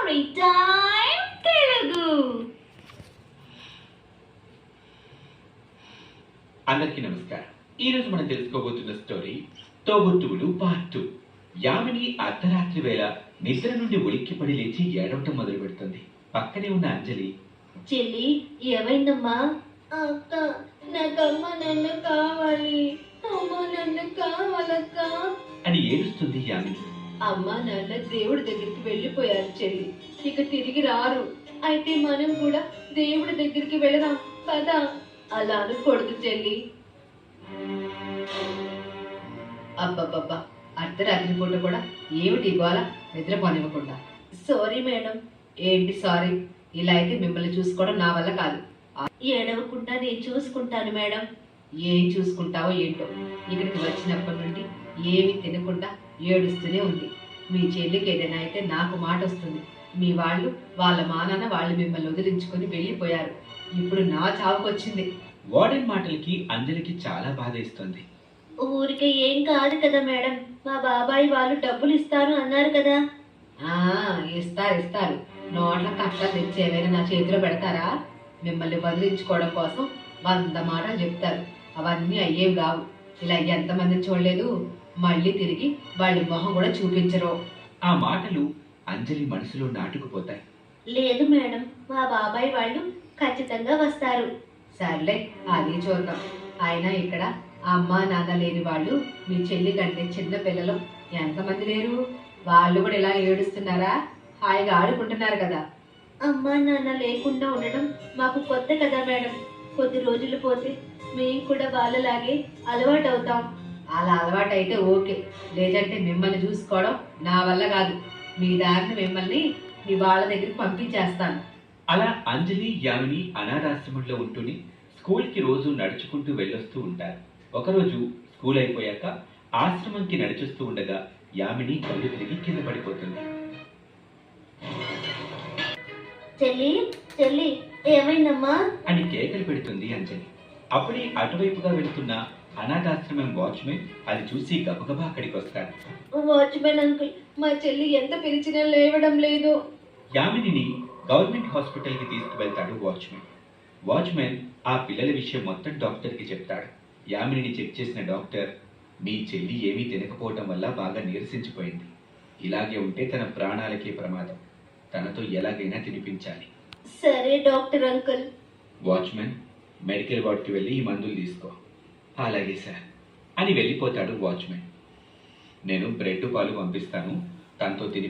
Story time Telugu. అందరికీ నమస్కారం. ఈ రోజు మనం తెలుసుకోబోతున్న స్టోరీ తోబుట్టువులు పార్ట్ 2. యామిని అర్ధరాత్రి వేళ నిద్ర నుండి ఉలిక్కిపడి లేచి ఏడవటం మొదలు పెడుతుంది. పక్కనే ఉన్న అంజలి, చెల్లి ఏమైందమ్మా? అక్క, నాకు అమ్మ నాన్న కావాలి, అమ్మ నాన్న కావాలక్క అని ఏడుస్తుంది యామిని. అమ్మ నాన్న దేవుడి దగ్గరికి వెళ్ళిపోయారు చెల్లి, ఇక తిరిగి రారు. అయితే మనం కూడా దేవుడి దగ్గరికి వెళదాం కదా. అలా అనకూడదు చెల్లి. అబ్బబ్బబ్బా, అర్ధరాత్రి పూట కూడా ఏమిటి గోల, నిద్రపోనివ్వకుండా. Sorry madam. ఏంటి సారీ? ఇలా అయితే మిమ్మల్ని చూసుకోవడం నా వల్ల కాదు. ఏడవకుండా నేను చూసుకుంటాను మేడం. ఏం చూసుకుంటావో ఏంటో, ఇక్కడికి వచ్చినప్పటి నుండి ఏమి తినకుండా ఏడుస్తూనే ఉంది. మీ చెల్లికి ఏదైనా అయితే నాకు మాట వస్తుంది. మీ వాళ్ళు, వాళ్ళ మానాన్న వాళ్ళు మిమ్మల్ని వదిలించుకొని వెళ్ళిపోయారు. ఇప్పుడు నా చావుకొచ్చింది. వార్డెన్ మాటలకి అంజలికి చాలా బాధేస్తుంది. ఊరికే ఏం కాదు కదా మేడం, మా బాబాయ్ వాళ్ళు డబ్బులు ఇస్తాను అన్నారు కదా. ఇస్తారు. నోట్ల కట్టలు తెచ్చి ఏమైనా నా చేతిలో పెడతారా? మిమ్మల్ని వదిలించుకోవడం కోసం 100 మాటలు చెప్తారు. అవన్నీ అయ్యేవి కావు. ఇలా ఎంతమందిని చూడలేదు, మళ్ళీ తిరిగి వాళ్ళ మొహం కూడా చూపించరు. ఆ మాటలు అంజలి మనసులో నాటుకుపోతాయి. లేదు మేడం, మా బాబాయ్ వాళ్ళు ఖచ్చితంగా వస్తారు. సర్లే, అది చూద్దాం. అయినా ఇక్కడ అమ్మ నాన్న లేని వాళ్ళు మీ చెల్లి కంటే చిన్న పిల్లలు ఎంతమంది లేరు? వాళ్ళు కూడా ఇలా ఏడుస్తున్నారా? హాయిగా ఆడుకుంటున్నారు కదా. అమ్మ నాన్న లేకుండా ఉండడం మాకు కొత్త కదా మేడం. కొద్ది రోజులు పోతే మేము కూడా వాళ్ళలాగే అలవాటు అవుతాం. అలా అలవాటు అయితే ఓకే, లేదంటే మిమ్మల్ని చూసుకోవడం నా వల్ల కాదు. మీ దారిని మిమ్మల్ని మీ వాళ్ళ దగ్గరికి పంపించేస్తాను. అలా అంజలి యామిని అనాథాశ్రమంలో ఉంటూనే స్కూల్కి రోజు నడుచుకుంటూ వెళ్ళొస్తూ ఉంటారు. ఒకరోజు స్కూల్ అయిపోయాక ఆశ్రమంకి నడిచొస్తూ ఉండగా యామిని కళ్ళు తిరిగి కింద పడిపోతుంది. చెల్లి చెల్లి ఏమైందమ్మా అని కేకలు పెడుతుంది అంజలి. అప్పుడే అటువైపుగా వెళ్తున్న అనాథాశ్రమం వాచ్మెన్ అది చూసి గబగబా అక్కడికి వస్తాడు. వాచ్మెన్ అంకుల్, మా చెల్లి ఎంత పిలిచినా లేవడం లేదు. యామినిని గవర్నమెంట్ హాస్పిటల్కి తీసుకువెళ్తాడు వాచ్మెన్. వాచ్మెన్ ఆ పిల్లల విషయం మొత్తం డాక్టర్కి చెప్తాడు. యామినిని చెక్ చేసిన డాక్టర్, మీ చెల్లి ఏమీ తినకపోవటం వల్ల బాగా నీరసించిపోయింది. ఇలాగే ఉంటే తన ప్రాణాలకే ప్రమాదం. తనతో ఎలాగైనా తినిపించాలి. సరే డాక్టర్ అంకుల్. వాచ్మెన్, మెడికల్ వార్డ్కి వెళ్ళి ఈ మందులు తీసుకో. అలాగే సార్ అని వెళ్ళిపోతాడు వాచ్మెన్. నేను బ్రెడ్ పాలు పంపిస్తాను, తనతో తిని